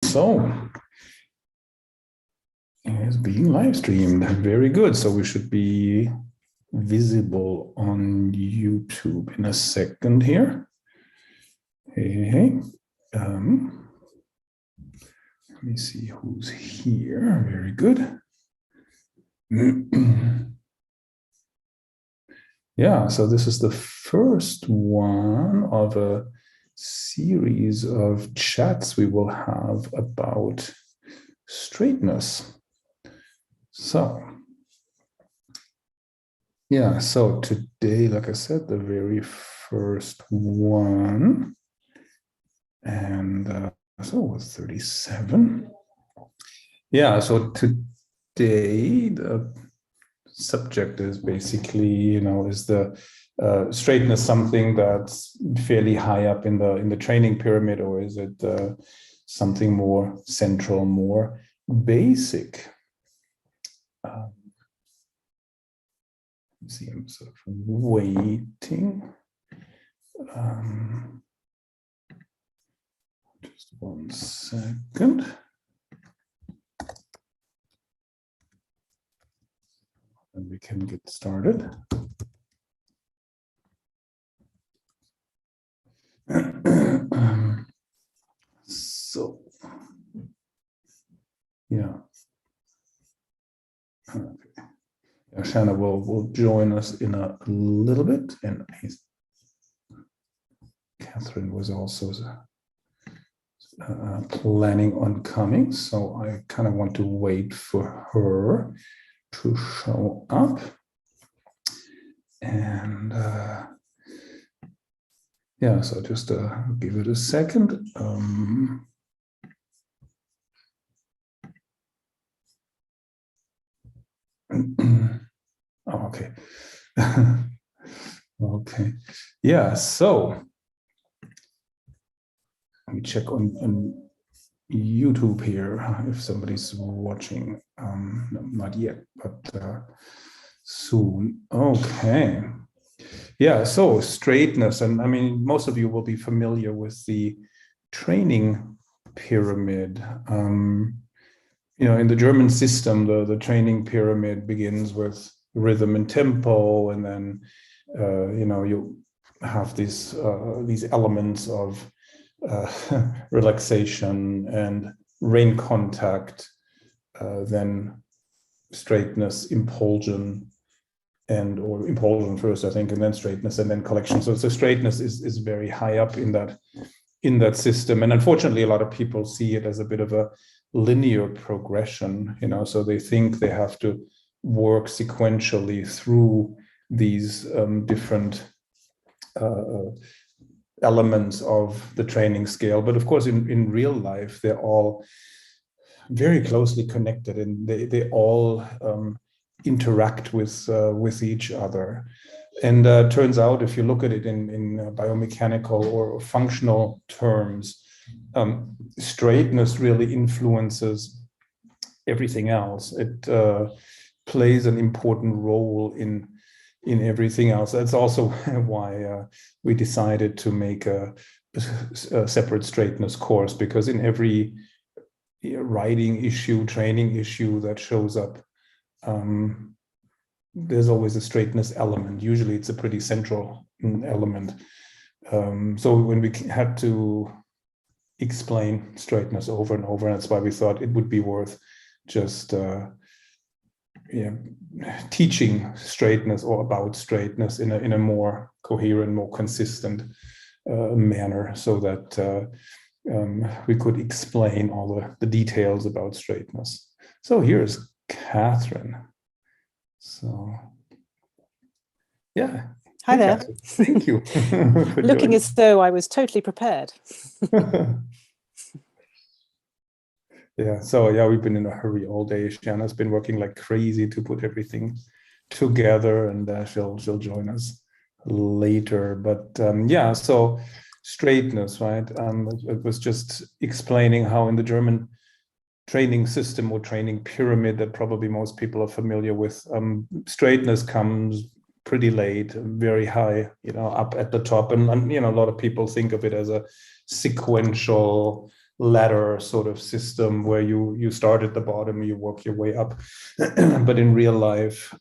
So it's being live streamed. Very good. So we should be visible on YouTube in a second here. Hey. Let me see who's here. Very good. Yeah, so this is the first one of a series of chats we will have about straightness. So, yeah, so today, like I said, the very first one, and so it was 37. Yeah, so today the subject is basically, is the straightness something that's fairly high up in the training pyramid, or is it something more central, more basic? See, I'm sort of waiting. Just 1 second. And we can get started. So, yeah. Okay. Shana will join us in a little bit, and Catherine was also planning on coming, so I kind of want to wait for her to show up. And yeah, so just give it a second. Oh, okay. Okay. Yeah, so let me check on YouTube here if somebody's watching. No, not yet, but soon. Okay. Yeah, so straightness, and I mean, most of you will be familiar with the training pyramid. In the German system, the training pyramid begins with rhythm and tempo, and then you have these elements of relaxation and rein contact, then straightness, impulsion, or impulsion first, I think, and then straightness, and then collection. So straightness is very high up in that system, and unfortunately, a lot of people see it as a bit of a linear progression. So they think they have to work sequentially through these different elements of the training scale. But of course, in real life, they're all very closely connected, and they all interact with each other. And turns out, if you look at it in biomechanical or functional terms, straightness really influences everything else. It plays an important role in everything else. That's also why we decided to make a separate straightness course, because in every writing issue, training issue that shows up, there's always a straightness element. Usually it's a pretty central element. So when we had to explain straightness over and over, that's why we thought it would be worth just teaching straightness, or about straightness, in a more coherent, more consistent manner, so that we could explain all the details about straightness. So here's Catherine. So yeah. Hi there. Catherine. Thank you. Looking as though I was totally prepared. Yeah, so yeah, we've been in a hurry all day. Shana's been working like crazy to put everything together, and she'll join us later. But yeah, so straightness, right? It was just explaining how in the German training system or training pyramid that probably most people are familiar with, straightness comes pretty late, very high, up at the top, and a lot of people think of it as a sequential ladder sort of system where you start at the bottom, you work your way up. But in real life,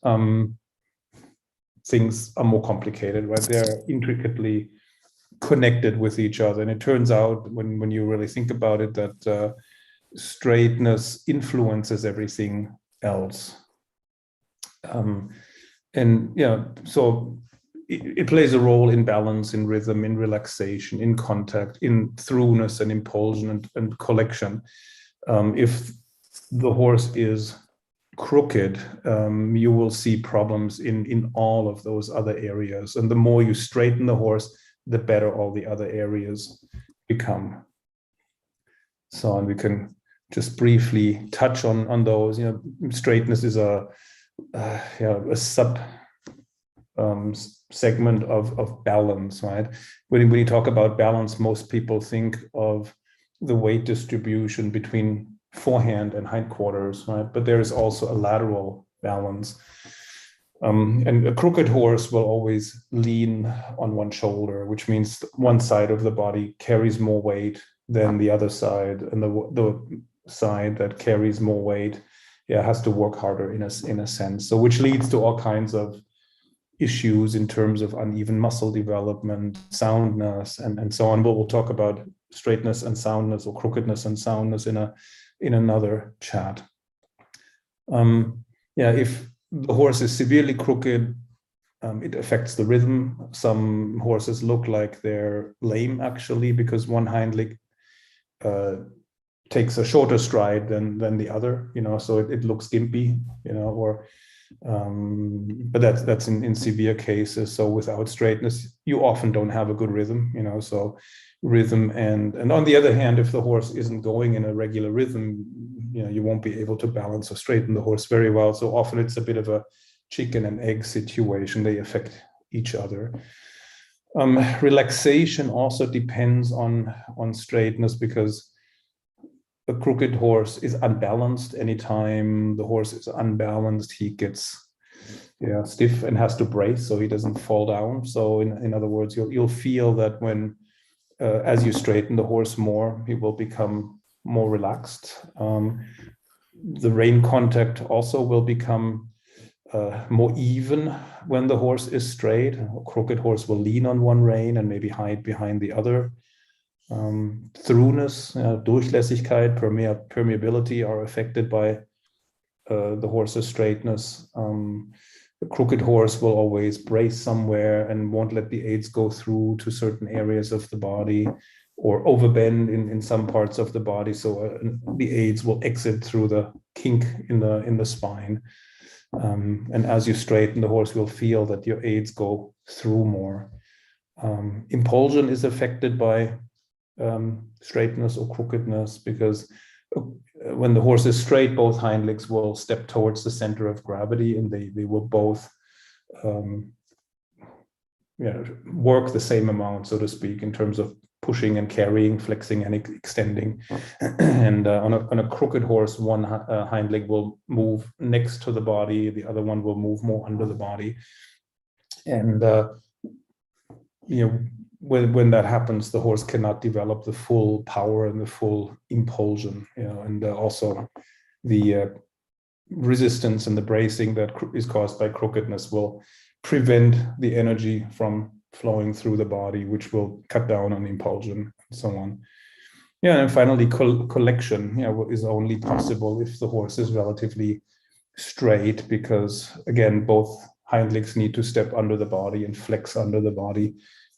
things are more complicated, right? They're intricately connected with each other. And it turns out, when you really think about it, that straightness influences everything else. And yeah, so it plays a role in balance, in rhythm, in relaxation, in contact, in throughness and impulsion and collection. If the horse is crooked, you will see problems in all of those other areas. And the more you straighten the horse, the better all the other areas become. So, and we can just briefly touch on those. Straightness is a sub segment of balance, right? When you talk about balance, most people think of the weight distribution between forehand and hindquarters, right? But there is also a lateral balance. And a crooked horse will always lean on one shoulder, which means one side of the body carries more weight than the other side, and the side that carries more weight has to work harder in a sense. So which leads to all kinds of issues in terms of uneven muscle development, soundness, and so on. But we'll talk about straightness and soundness, or crookedness and soundness, in another chat. If the horse is severely crooked, it affects the rhythm. Some horses look like they're lame, actually, because one hind leg takes a shorter stride than the other, so it looks gimpy, but that's in severe cases. So without straightness, you often don't have a good rhythm, so rhythm, and on the other hand, if the horse isn't going in a regular rhythm, you won't be able to balance or straighten the horse very well. So often it's a bit of a chicken and egg situation. They affect each other. Relaxation also depends on straightness, because a crooked horse is unbalanced. Anytime the horse is unbalanced, he gets stiff and has to brace so he doesn't fall down. So in other words, you'll feel that when as you straighten the horse more, he will become more relaxed. The rein contact also will become more even when the horse is straight. A crooked horse will lean on one rein and maybe hide behind the other. Throughness, Durchlässigkeit, permeability are affected by the horse's straightness. The crooked horse will always brace somewhere and won't let the aids go through to certain areas of the body, or overbend in some parts of the body, so the aids will exit through the kink in the spine. And as you straighten, the horse will feel that your aids go through more. Impulsion is affected by straightness or crookedness, because when the horse is straight, both hind legs will step towards the center of gravity, and they will both work the same amount, so to speak, in terms of pushing and carrying, flexing and extending. And on a crooked horse, one hind leg will move next to the body, the other one will move more under the body. And when that happens, the horse cannot develop the full power and the full impulsion, and also the resistance and the bracing that is caused by crookedness will prevent the energy from flowing through the body, which will cut down on impulsion and so on. And finally, collection is only possible if the horse is relatively straight, because again, both hind legs need to step under the body and flex under the body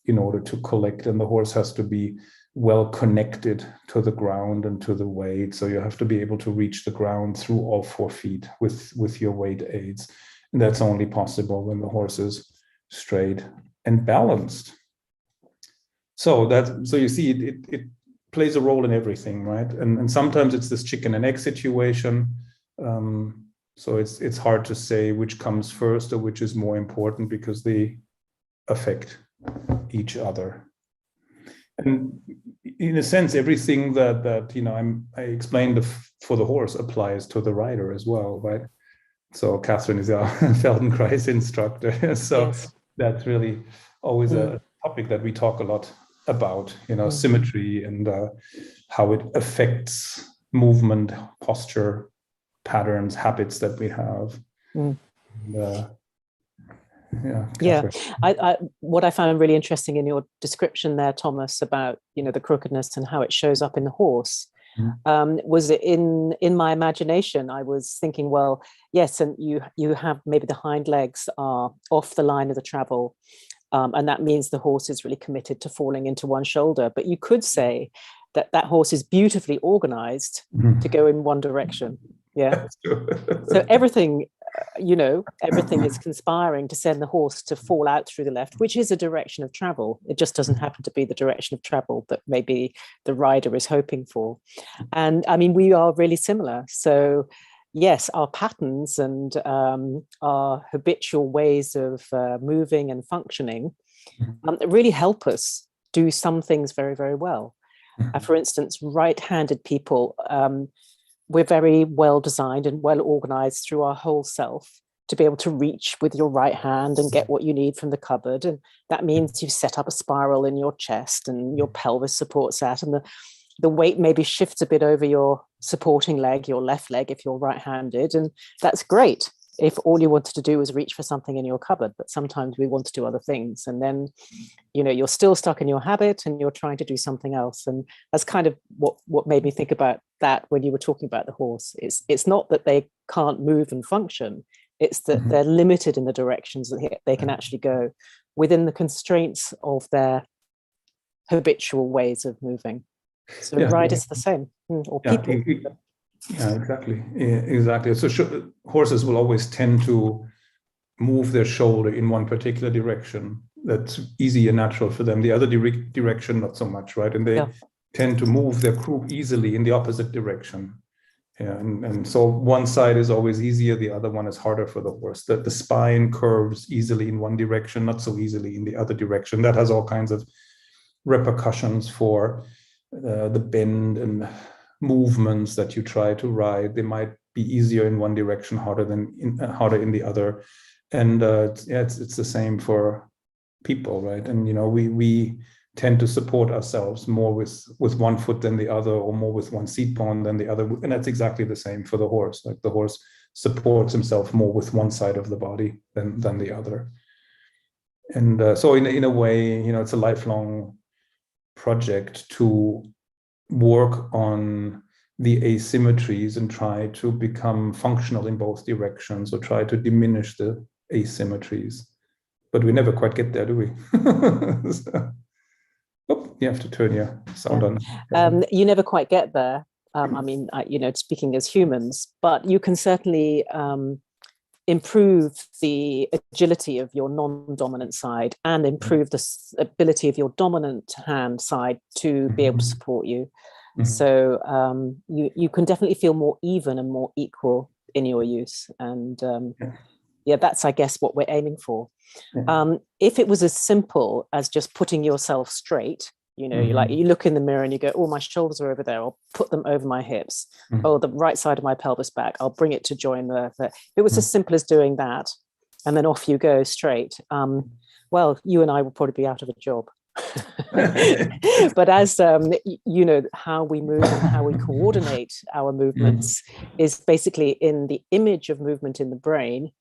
in order to collect, and the horse has to be well connected to the ground and to the weight. So you have to be able to reach the ground through all 4 feet with your weight aids. And that's only possible when the horse is straight and balanced. So you see, it plays a role in everything, right? And sometimes it's this chicken and egg situation. So it's hard to say which comes first or which is more important, because they affect each other. And in a sense, everything that I explained for the horse applies to the rider as well, right? So Catherine is our Feldenkrais instructor. So yes, that's really always a topic that we talk a lot about, symmetry and how it affects movement, posture, patterns, habits that we have. And, what I found really interesting in your description there, Thomas, about the crookedness and how it shows up in the horse, was in my imagination. I was thinking, well, yes, and you have maybe the hind legs are off the line of the travel, and that means the horse is really committed to falling into one shoulder. But you could say that horse is beautifully organized to go in one direction. Yeah. So everything is conspiring to send the horse to fall out through the left, which is a direction of travel. It just doesn't happen to be the direction of travel that maybe the rider is hoping for. And I mean, we are really similar. So yes, our patterns and our habitual ways of moving and functioning really help us do some things very, very well. For instance, right-handed people, we're very well designed and well organized through our whole self to be able to reach with your right hand and get what you need from the cupboard. And that means you set up a spiral in your chest and your pelvis supports that. And the weight maybe shifts a bit over your supporting leg, your left leg, if you're right-handed. And that's great if all you wanted to do was reach for something in your cupboard. But sometimes we want to do other things. And then, you're still stuck in your habit and you're trying to do something else. And that's kind of what made me think about that when you were talking about the horse. It's not that they can't move and function. It's that they're limited in the directions that they can actually go within the constraints of their habitual ways of moving. So riders are the same, or people. Yeah, exactly. So horses will always tend to move their shoulder in one particular direction. That's easy and natural for them. The other direction, not so much, right? And they tend to move their croup easily in the opposite direction. Yeah, and so one side is always easier, the other one is harder for the horse. That the spine curves easily in one direction, not so easily in the other direction. That has all kinds of repercussions for the bend and movements that you try to ride. They might be easier in one direction, harder in the other. And it's the same for people, right? And we tend to support ourselves more with one foot than the other, or more with one seat bone than the other. And that's exactly the same for the horse. Like the horse supports himself more with one side of the body than the other. And so in a way, it's a lifelong project to work on the asymmetries and try to become functional in both directions, or try to diminish the asymmetries. But we never quite get there, do we? You have to turn your sound on. You never quite get there. I mean, speaking as humans, but you can certainly improve the agility of your non-dominant side and improve the ability of your dominant hand side to be able to support you. So you can definitely feel more even and more equal in your use. And that's, I guess, what we're aiming for. If it was as simple as just putting yourself straight, you look in the mirror and you go, oh, my shoulders are over there, I'll put them over my hips. Oh, the right side of my pelvis back, I'll bring it to join the if it was as simple as doing that, and then off you go straight, well, you and I will probably be out of a job. But as how we move and how we coordinate our movements is basically in the image of movement in the brain.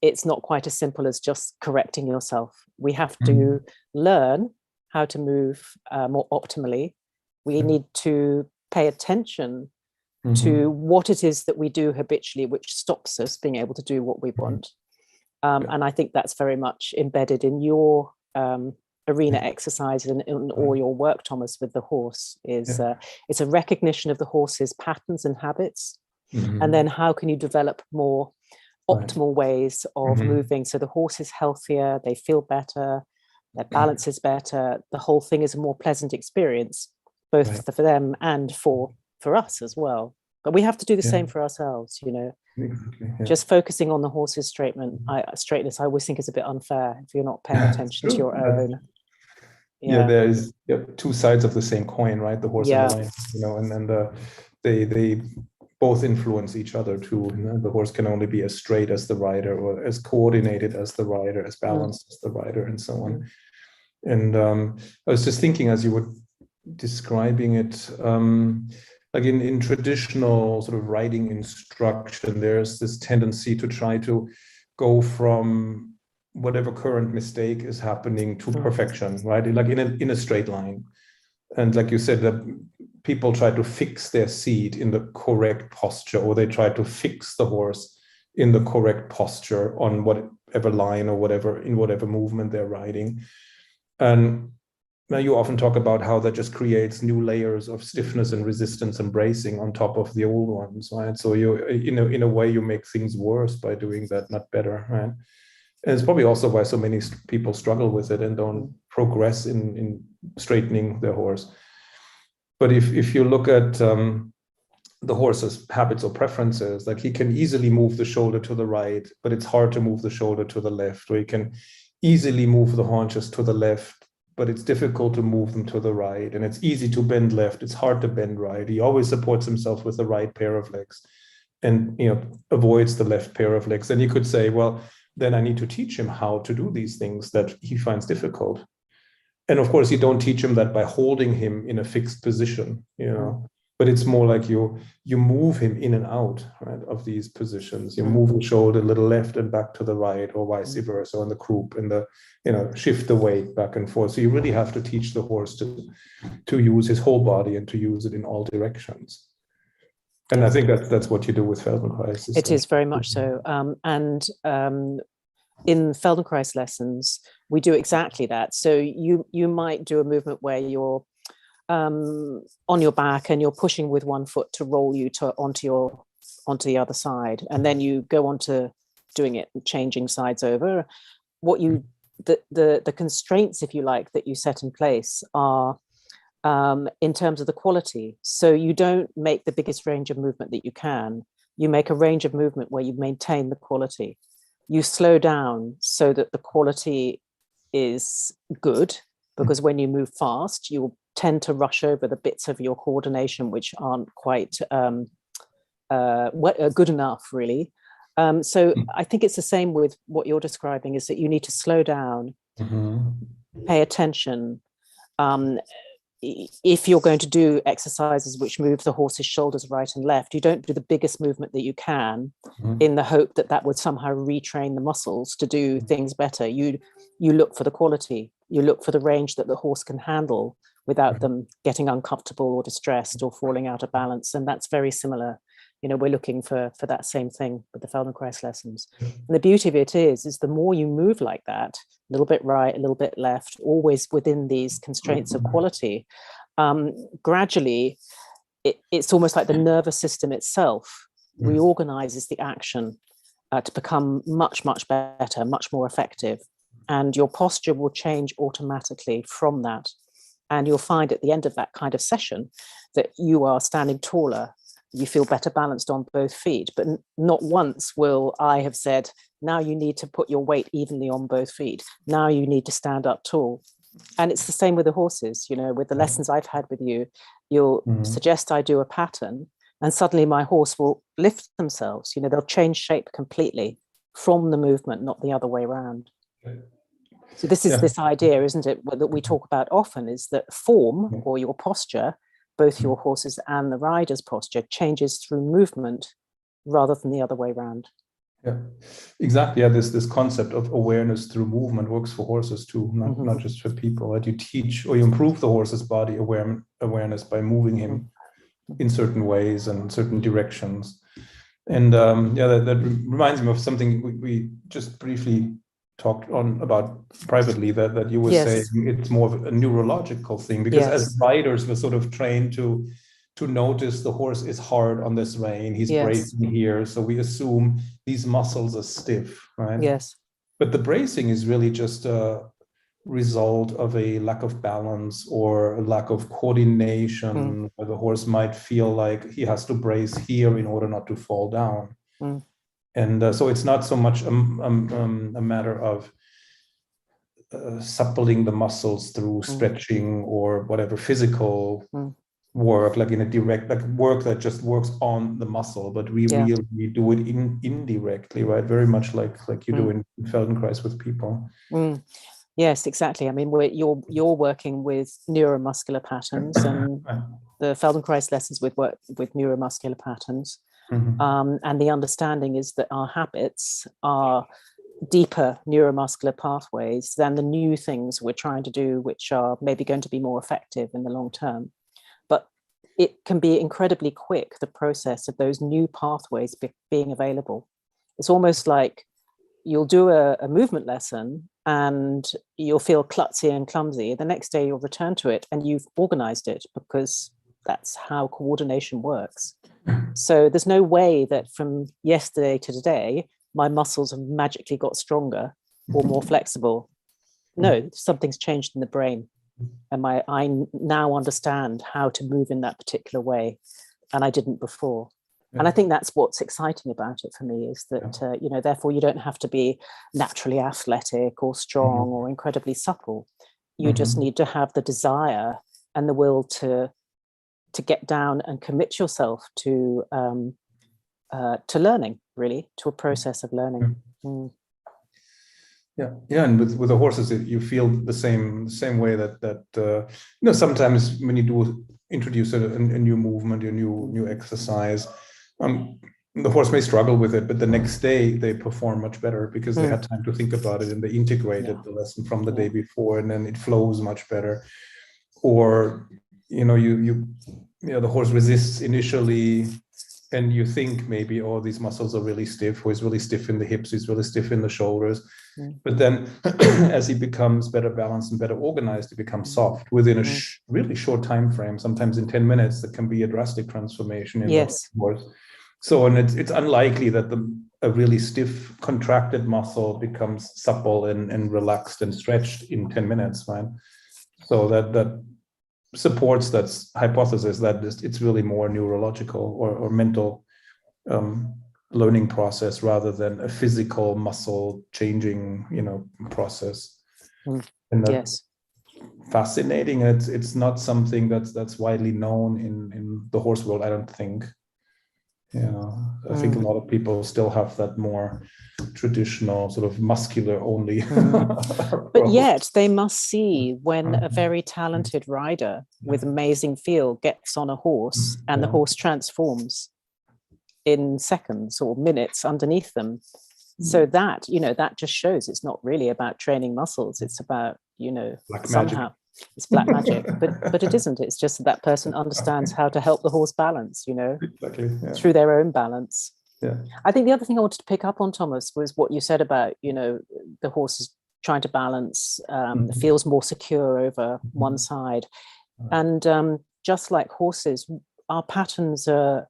It's not quite as simple as just correcting yourself. We have to learn how to move more optimally. We need to pay attention to what it is that we do habitually, which stops us being able to do what we want. And I think that's very much embedded in your arena exercises and in all your work, Thomas, with the horse. It's a recognition of the horse's patterns and habits. And then how can you develop more optimal ways of moving so the horse is healthier, they feel better, their balance is better, the whole thing is a more pleasant experience, both for them and for us as well. But we have to do the same for ourselves, Just focusing on the horse's straightness, I always think is a bit unfair if you're not paying attention to your own. There's two sides of the same coin, right? The horse and the lion, and then they both influence each other too. The horse can only be as straight as the rider, or as coordinated as the rider, as balanced as the rider, and so on. And I was just thinking as you were describing it, like in traditional sort of riding instruction, there's this tendency to try to go from whatever current mistake is happening to perfection, right? Like in a straight line. And like you said, that people try to fix their seat in the correct posture, or they try to fix the horse in the correct posture on whatever line or whatever, in whatever movement they're riding. And now you often talk about how that just creates new layers of stiffness and resistance and bracing on top of the old ones, right? So you, in a way, you make things worse by doing that, not better, right? And it's probably also why so many people struggle with it and don't progress in straightening their horse. But if you look at the horse's habits or preferences, like he can easily move the shoulder to the right, but it's hard to move the shoulder to the left, or he can easily move the haunches to the left, but it's difficult to move them to the right. And it's easy to bend left, it's hard to bend right. He always supports himself with the right pair of legs and, you know, avoids the left pair of legs. And you could say, well, then I need to teach him how to do these things that he finds difficult. And of course, you don't teach him that by holding him in a fixed position, you know, but it's more like you move him in and out, right, of these positions. You move the shoulder a little left and back to the right, or vice versa, on the croup, and the, you know, shift the weight back and forth. So you really have to teach the horse to use his whole body and to use it in all directions. And I think that's what you do with Feldenkrais. It is very much so. In Feldenkrais lessons, we do exactly that. So you might do a movement where you're on your back and you're pushing with one foot to roll you onto the other side, and then you go on to doing it, changing sides over. What you the constraints, if you like, that you set in place are in terms of the quality. So you don't make the biggest range of movement that you can. You make a range of movement where you maintain the quality. You slow down so that the quality is good, because when you move fast, you tend to rush over the bits of your coordination which aren't quite good enough, really. So I think it's the same with what you're describing, is that you need to slow down, pay attention. If you're going to do exercises which move the horse's shoulders right and left, you don't do the biggest movement that you can in the hope that that would somehow retrain the muscles to do things better. You look for the quality, you look for the range that the horse can handle without them getting uncomfortable or distressed or falling out of balance. And that's very similar. You know, we're looking for that same thing with the Feldenkrais lessons. And the beauty of it is the more you move like that, a little bit right, a little bit left, always within these constraints of quality, gradually, it's almost like the nervous system itself reorganizes the action to become much, much better, much more effective. And your posture will change automatically from that. And you'll find at the end of that kind of session that you are standing taller. You feel better balanced on both feet, but not once will I have said, now you need to put your weight evenly on both feet. Now you need to stand up tall. And it's the same with the horses, you know, with the lessons I've had with you, you'll suggest I do a pattern and suddenly my horse will lift themselves, you know, they'll change shape completely from the movement, not the other way around. So this is this idea, isn't it, that we talk about often, is that form or your posture, both your horses and the rider's posture, changes through movement rather than the other way around. Yeah, exactly. Yeah, this concept of awareness through movement works for horses too, not just for people. Right? You teach or you improve the horse's body awareness by moving him in certain ways and certain directions. And that reminds me of something we just briefly talked about privately, that you were saying it's more of a neurological thing, because as riders we're sort of trained to notice the horse is hard on this rein, he's bracing here, so we assume these muscles are stiff, right? Yes. But the bracing is really just a result of a lack of balance or a lack of coordination, where the horse might feel like he has to brace here in order not to fall down. And so it's not so much a matter of suppling the muscles through stretching or whatever physical work, like in a direct, like work that just works on the muscle, but we really do it indirectly, right? Very much like you do in Feldenkrais with people. Yes, exactly. I mean, you're working with neuromuscular patterns, and the Feldenkrais lessons work with neuromuscular patterns. And the understanding is that our habits are deeper neuromuscular pathways than the new things we're trying to do, which are maybe going to be more effective in the long term. But it can be incredibly quick, the process of those new pathways being available. It's almost like you'll do a movement lesson and you'll feel klutzy and clumsy. The next day you'll return to it and you've organized it, because that's how coordination works. So there's no way that from yesterday to today, my muscles have magically got stronger or more flexible. No, something's changed in the brain. And I now understand how to move in that particular way. And I didn't before. And I think that's what's exciting about it for me, is that, you know, therefore you don't have to be naturally athletic or strong or incredibly supple. You just need to have the desire and the will to get down and commit yourself to learning, really, to a process of learning. Yeah, and with the horses, you feel the same way that you know, sometimes when you do introduce a new movement, a new exercise, the horse may struggle with it, but the next day they perform much better because they had time to think about it and they integrated the lesson from the day before, and then it flows much better. Or you know, the horse resists initially, and you think maybe, oh, these muscles are really stiff, or he's really stiff in the hips, he's really stiff in the shoulders. But then as he becomes better balanced and better organized, he becomes soft within a really short time frame. Sometimes in 10 minutes, that can be a drastic transformation in the horse. So, and it's unlikely that a really stiff, contracted muscle becomes supple and relaxed and stretched in 10 minutes, right? So that supports that hypothesis that it's really more neurological or mental learning process rather than a physical muscle changing, you know, process. And that's fascinating. It's not something that's widely known in the horse world, I don't think. I think a lot of people still have that more traditional sort of muscular only. But yet they must see when a very talented rider with amazing feel gets on a horse and the horse transforms in seconds or minutes underneath them. So that, you know, that just shows it's not really about training muscles. It's about, you know, black somehow magic. It's black magic, but it isn't. It's just that person understands how to help the horse balance, you know, through their own balance. I think the other thing I wanted to pick up on, Thomas, was what you said about, you know, the horse is trying to balance, feels more secure over one side. And just like horses, our patterns are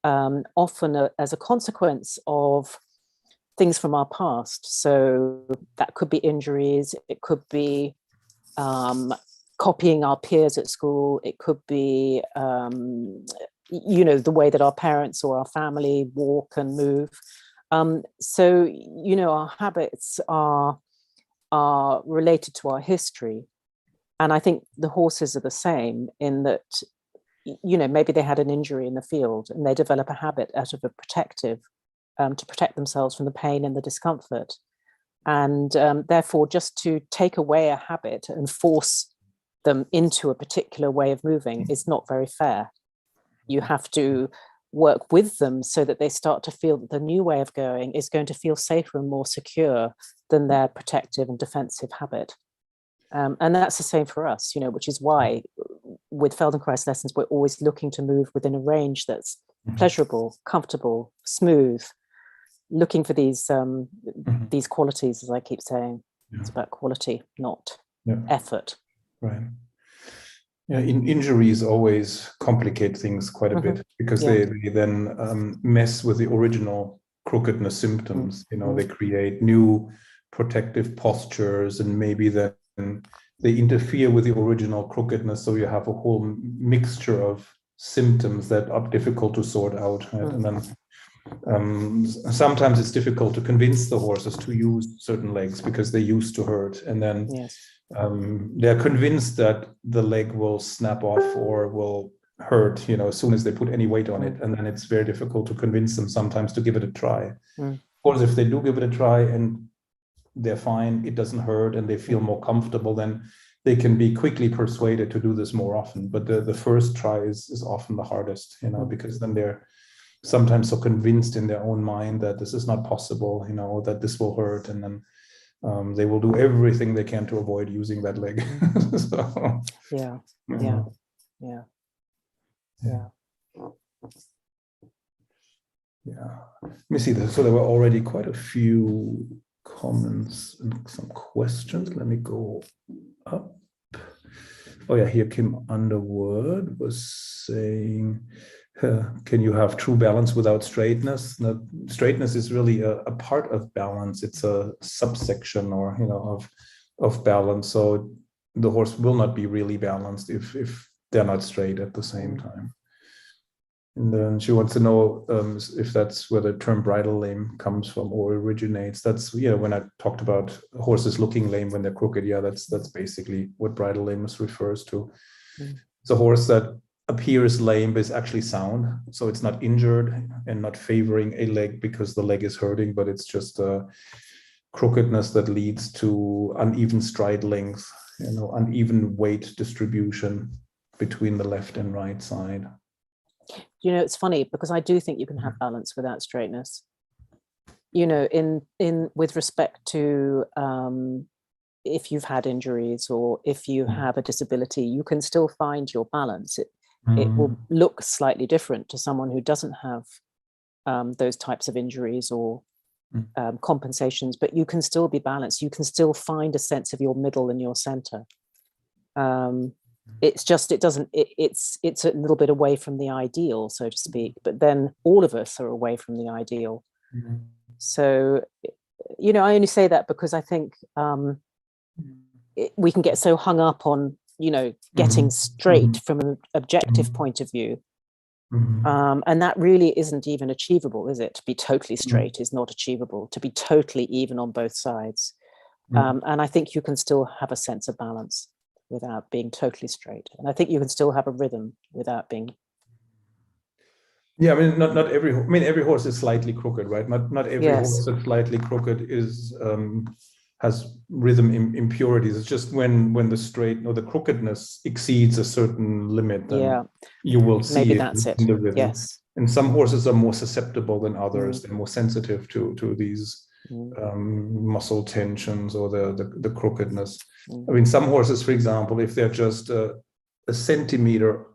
often as a consequence of things from our past. So that could be injuries, it could be copying our peers at school, it could be you know, the way that our parents or our family walk and move. So, you know, our habits are related to our history. And I think the horses are the same in that, you know, maybe they had an injury in the field and they develop a habit out of a protective, to protect themselves from the pain and the discomfort. And therefore, just to take away a habit and force them into a particular way of moving is not very fair. You have to work with them so that they start to feel that the new way of going is going to feel safer and more secure than their protective and defensive habit. And that's the same for us, you know, which is why with Feldenkrais lessons, we're always looking to move within a range that's pleasurable, comfortable, smooth, looking for these qualities, as I keep saying. It's about quality, not effort. Right. Yeah, injuries always complicate things quite a bit because they then mess with the original crookedness symptoms. You know, they create new protective postures, and maybe then they interfere with the original crookedness. So you have a whole mixture of symptoms that are difficult to sort out. Right? And then sometimes it's difficult to convince the horses to use certain legs because they used to hurt, and then they're convinced that the leg will snap off or will hurt, you know, as soon as they put any weight on it, and then it's very difficult to convince them sometimes to give it a try. Of course, if they do give it a try and they're fine, it doesn't hurt, and they feel more comfortable, then they can be quickly persuaded to do this more often. But the first try is often the hardest, you know, because then they're sometimes so convinced in their own mind that this is not possible, you know, that this will hurt, and then they will do everything they can to avoid using that leg. So, yeah. Let me see this. So there were already quite a few comments and some questions. Let me go up. Oh yeah, here Kim Underwood was saying, can you have true balance without straightness? No, straightness is really a part of balance. It's a subsection, or you know, of balance. So the horse will not be really balanced if they're not straight at the same time. And then she wants to know if that's where the term bridle lame comes from or originates. That's, yeah, when I talked about horses looking lame when they're crooked, yeah, that's basically what bridle lameness refers to. It's a horse that appears lame but is actually sound, so it's not injured and not favoring a leg because the leg is hurting, but it's just a crookedness that leads to uneven stride length, you know, uneven weight distribution between the left and right side. You know, it's funny because I do think you can have balance without straightness. You know, in with respect to if you've had injuries or if you have a disability, you can still find your balance. It will look slightly different to someone who doesn't have those types of injuries or compensations, but you can still be balanced. You can still find a sense of your middle and your center. It's just, it's a little bit away from the ideal, so to speak, but then all of us are away from the ideal. So, you know, I only say that because I think we can get so hung up on, you know, getting straight from an objective point of view. And that really isn't even achievable, is it? To be totally straight is not achievable. To be totally even on both sides. And I think you can still have a sense of balance without being totally straight. And I think you can still have a rhythm without being. Yeah, I mean, not every. I mean, every horse is slightly crooked, right? Not every horse that's slightly crooked is has rhythm impurities. It's just when the straight or the crookedness exceeds a certain limit, then you will see maybe it that's in the rhythm. Yes. And some horses are more susceptible than others. They're more sensitive to these muscle tensions or the crookedness. I mean, some horses, for example, if they're just a centimeter,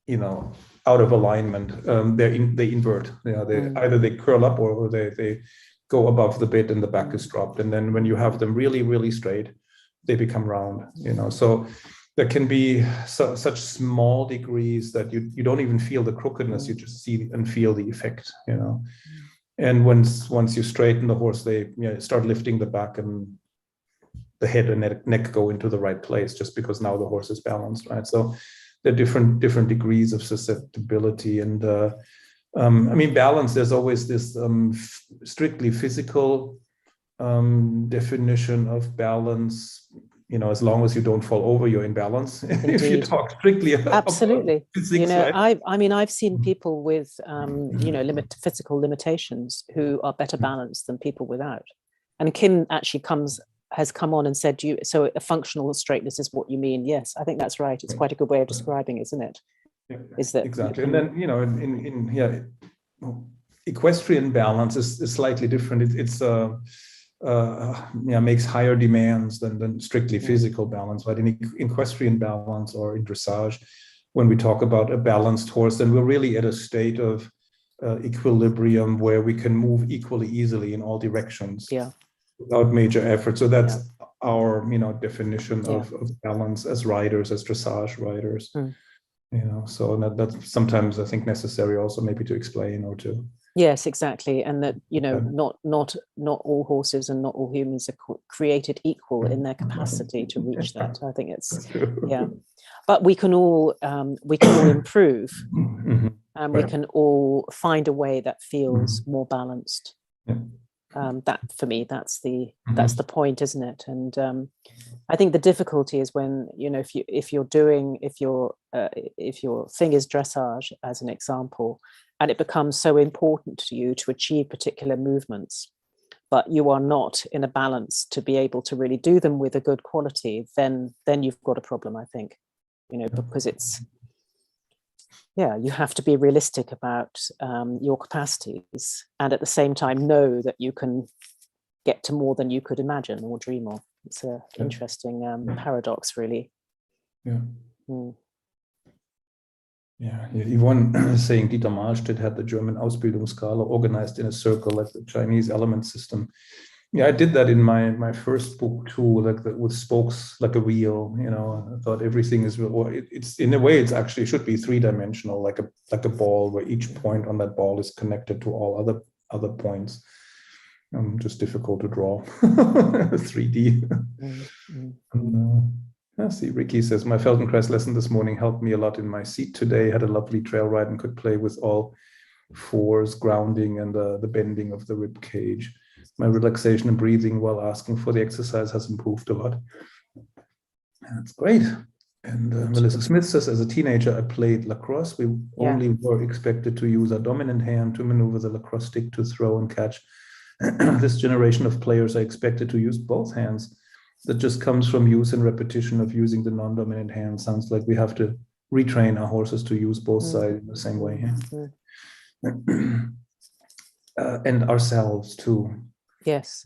you know, out of alignment, they invert. You know, either they curl up or they go above the bit and the back is dropped. And then when you have them really, really straight, they become round. You know, so there can be such small degrees that you don't even feel the crookedness. You just see and feel the effect. You know, and once you straighten the horse, they start lifting the back and the head and neck go into the right place just because now the horse is balanced, right? So there are different degrees of susceptibility. And I mean, balance, there's always this strictly physical definition of balance. You know, as long as you don't fall over, you're in balance. If you talk strictly about absolutely physics, you know, right? I mean, I've seen people with you know, physical limitations who are better balanced than people without. And Kim actually has come on and said, so a functional straightness is what you mean. Yes, I think that's right. It's quite a good way of describing it, isn't it? Is that exactly? And then, you know, equestrian balance is slightly different. It's makes higher demands than strictly physical balance. But in equestrian balance or in dressage, when we talk about a balanced horse, then we're really at a state of equilibrium where we can move equally easily in all directions. Without major effort. So that's our, you know, definition of balance as riders, as dressage riders. You know, so that's sometimes I think necessary also maybe to explain or to. Yes, exactly. And that, you know, not all horses and not all humans are created equal in their capacity to reach that. I think it's but we can all improve, and we can all find a way that feels more balanced. That for me, that's the point, isn't it? And I think the difficulty is when, you know, if your thing is dressage, as an example, and it becomes so important to you to achieve particular movements, but you are not in a balance to be able to really do them with a good quality, then you've got a problem, I think, because it's, you have to be realistic about your capacities, and at the same time know that you can get to more than you could imagine or dream of. It's an interesting paradox, really. Yeah. Mm. Yeah, Yvonne saying Dieter Mahlstedt had the German Ausbildungsskala organized in a circle like the Chinese element system. Yeah, I did that in my first book too, with spokes like a wheel. I thought everything is, or it's in a way it's actually should be three-dimensional, like a ball, where each point on that ball is connected to all other points. Just difficult to draw 3D. Let's see, Ricky says, my Feldenkrais lesson this morning helped me a lot in my seat today. Had a lovely trail ride and could play with all fours, grounding and the bending of the rib cage. My relaxation and breathing while asking for the exercise has improved a lot. That's great. And Melissa Smith says, as a teenager, I played lacrosse. We only were expected to use our dominant hand to maneuver the lacrosse stick to throw and catch. This generation of players are expected to use both hands. That just comes from use and repetition of using the non-dominant hand. Sounds like we have to retrain our horses to use both sides in the same way. And ourselves too. Yes,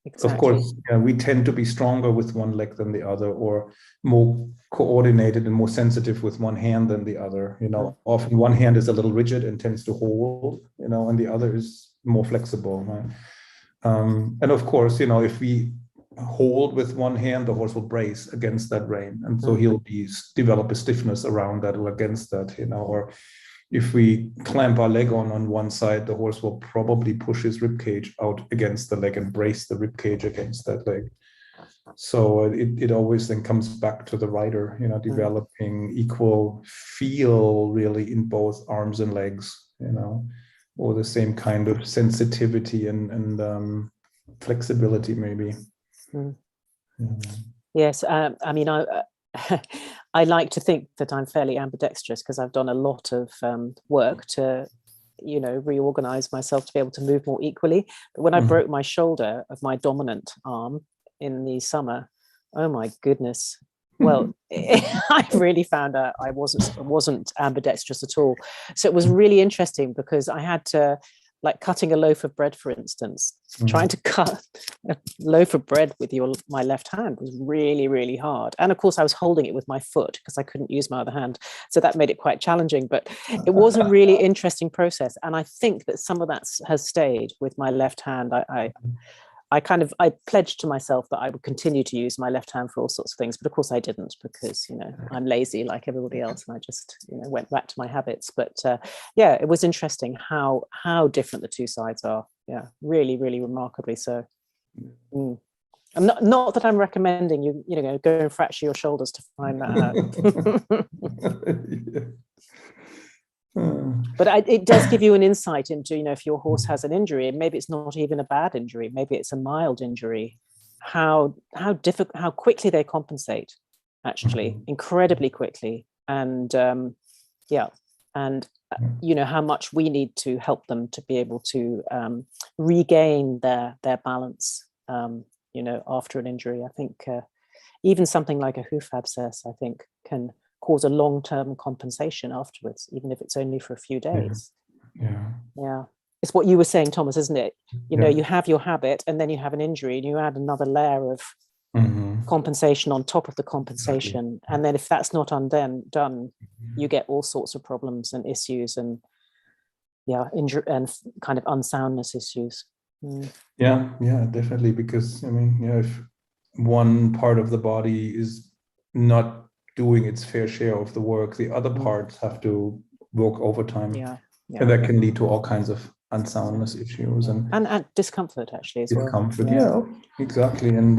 exactly. Of course, we tend to be stronger with one leg than the other, or more coordinated and more sensitive with one hand than the other. Often one hand is a little rigid and tends to hold, and the other is more flexible. Right? And of course, if we hold with one hand, the horse will brace against that rein, and so he'll develop a stiffness around that or against that. Or if we clamp our leg on one side, the horse will probably push his rib cage out against the leg and brace the rib cage against that leg. So it always then comes back to the rider, developing equal feel really in both arms and legs, or the same kind of sensitivity and flexibility maybe. Yes, I mean, I like to think that I'm fairly ambidextrous because I've done a lot of work to, reorganize myself to be able to move more equally. But when I broke my shoulder of my dominant arm in the summer, oh my goodness. Well, I really found out I wasn't ambidextrous at all. So it was really interesting because I had to, like cutting a loaf of bread, for instance, trying to cut a loaf of bread with my left hand was really, really hard. And of course, I was holding it with my foot because I couldn't use my other hand. So that made it quite challenging, but it was a really interesting process. And I think that some of that has stayed with my left hand. I pledged to myself that I would continue to use my left hand for all sorts of things, but of course I didn't because, I'm lazy like everybody else. And I just, went back to my habits. But it was interesting how different the two sides are. Yeah, really, really remarkably so. And not that I'm recommending you, go and fracture your shoulders to find that out. But it does give you an insight into, if your horse has an injury, and maybe it's not even a bad injury, maybe it's a mild injury, how quickly they compensate, actually, incredibly quickly, and how much we need to help them to be able to regain their balance, after an injury. I think even something like a hoof abscess, I think, can cause a long-term compensation afterwards, even if it's only for a few days. Yeah. It's what you were saying, Thomas, isn't it? You have your habit and then you have an injury and you add another layer of compensation on top of the compensation. Exactly. And then if that's not done, you get all sorts of problems and issues and injury and kind of unsoundness issues. Yeah, definitely. Because if one part of the body is not doing its fair share of the work, the other parts have to work overtime. And that can lead to all kinds of unsoundness issues and discomfort actually as discomfort. Well. Yeah, exactly. And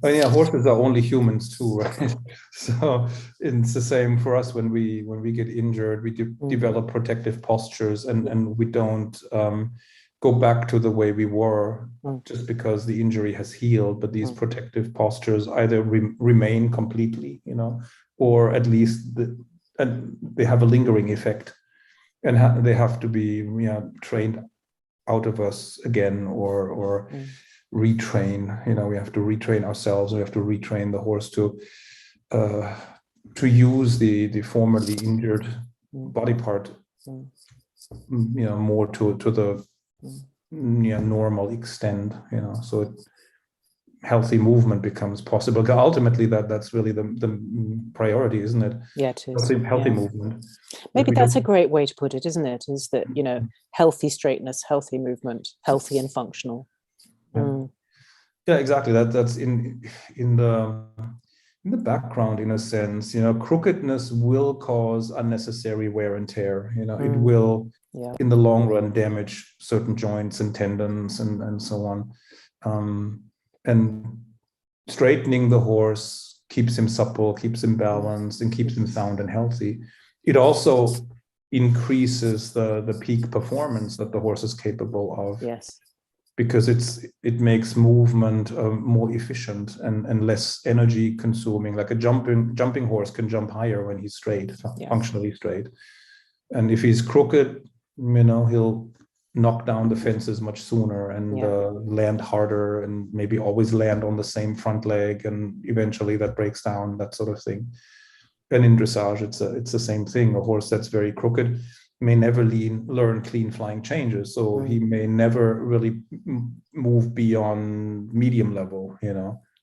horses are only humans too, right? So it's the same for us when we get injured, we develop protective postures and we don't go back to the way we were just because the injury has healed, but these protective postures either remain completely, or at least they have a lingering effect, and they have to be trained out of us again, or retrain. We have to retrain ourselves. We have to retrain the horse to use the formerly injured body part, more to the normal extent. So healthy movement becomes possible. Ultimately, that's really the priority, isn't it? Yeah, it is. Healthy movement. Maybe that's a great way to put it, isn't it? Is that, healthy straightness, healthy movement, healthy and functional. Yeah, exactly. That's in the background, in a sense. Crookedness will cause unnecessary wear and tear. It will, in the long run, damage certain joints and tendons and so on. And straightening the horse keeps him supple, keeps him balanced, and keeps him sound and healthy. It also increases the peak performance that the horse is capable of. Yes. Because it makes movement more efficient and less energy consuming. Like a jumping horse can jump higher when he's straight, functionally straight. And if he's crooked, he'll knock down the fences much sooner and land harder, and maybe always land on the same front leg, and eventually that breaks down, that sort of thing. And in dressage, it's the same thing. A horse that's very crooked may never learn clean flying changes, so he may never really move beyond medium level,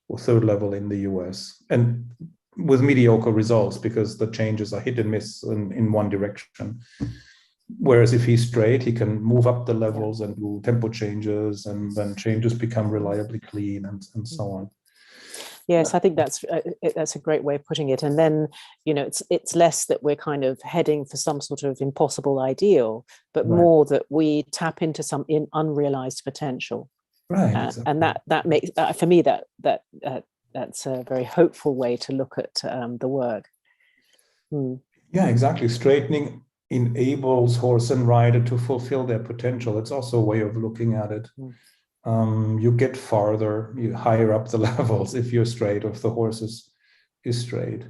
or third level in the US, and with mediocre results, because the changes are hit and miss in one direction. Whereas if he's straight, he can move up the levels and do tempo changes, and then changes become reliably clean, and so on. Yes, I think that's a great way of putting it. And then, it's less that we're kind of heading for some sort of impossible ideal, but more that we tap into some unrealized potential. Right. Exactly. And that makes, for me, that's a very hopeful way to look at the work. Yeah, exactly. Straightening enables horse and rider to fulfill their potential. It's also a way of looking at it. You get farther, you higher up the levels if you're straight, or if the horse is straight.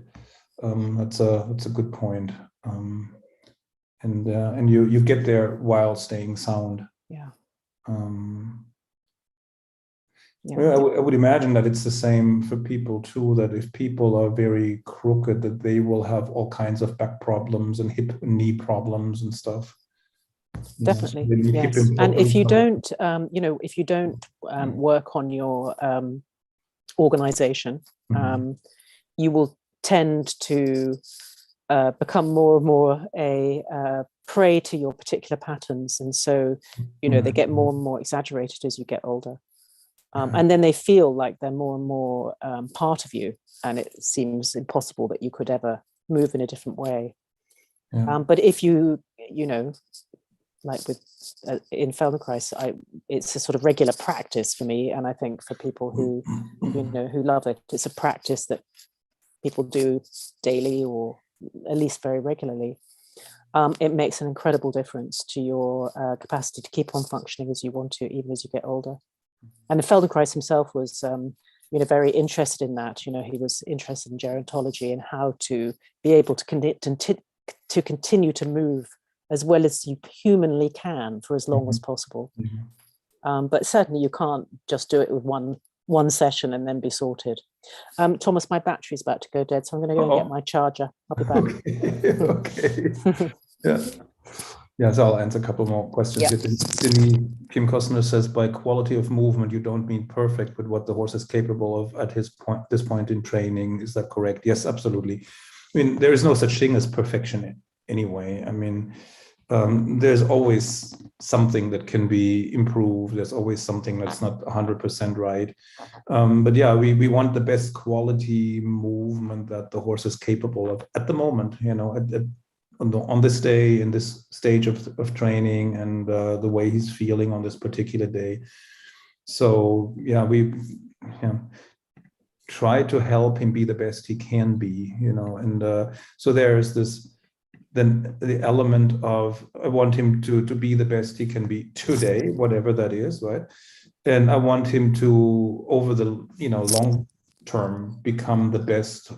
That's a good point. And you get there while staying sound. Yeah. I would imagine that it's the same for people too, that if people are very crooked, that they will have all kinds of back problems and hip and knee problems and stuff. Definitely, yes. And if you don't, work on your organization, you will tend to become more and more a prey to your particular patterns, and so they get more and more exaggerated as you get older. And then they feel like they're more and more part of you, and it seems impossible that you could ever move in a different way. But if you, like with in Feldenkrais, it's a sort of regular practice for me, and I think for people who who love it, it's a practice that people do daily or at least very regularly. It makes an incredible difference to your capacity to keep on functioning as you want to, even as you get older. And Feldenkrais himself was, very interested in that. He was interested in gerontology and how to be able to continue to move as well as you humanly can for as long as possible. But certainly you can't just do it with one session and then be sorted. Thomas, my battery's about to go dead, so I'm going to go and get my charger. I'll be back. Okay. Yeah, so I'll answer a couple more questions. Kim Costner says, by quality of movement, you don't mean perfect, but what the horse is capable of at this point in training. Is that correct? Yes, absolutely. I mean, there is no such thing as perfection anyway. I mean, there's always something that can be improved. There's always something that's not 100% right. But yeah, we want the best quality movement that the horse is capable of at the moment, on this day, in this stage of training, and the way he's feeling on this particular day. So yeah, we try to help him be the best he can be, and so there's this, then the element of, I want him to be the best he can be today, whatever that is, right? And I want him to, over the long term, become the best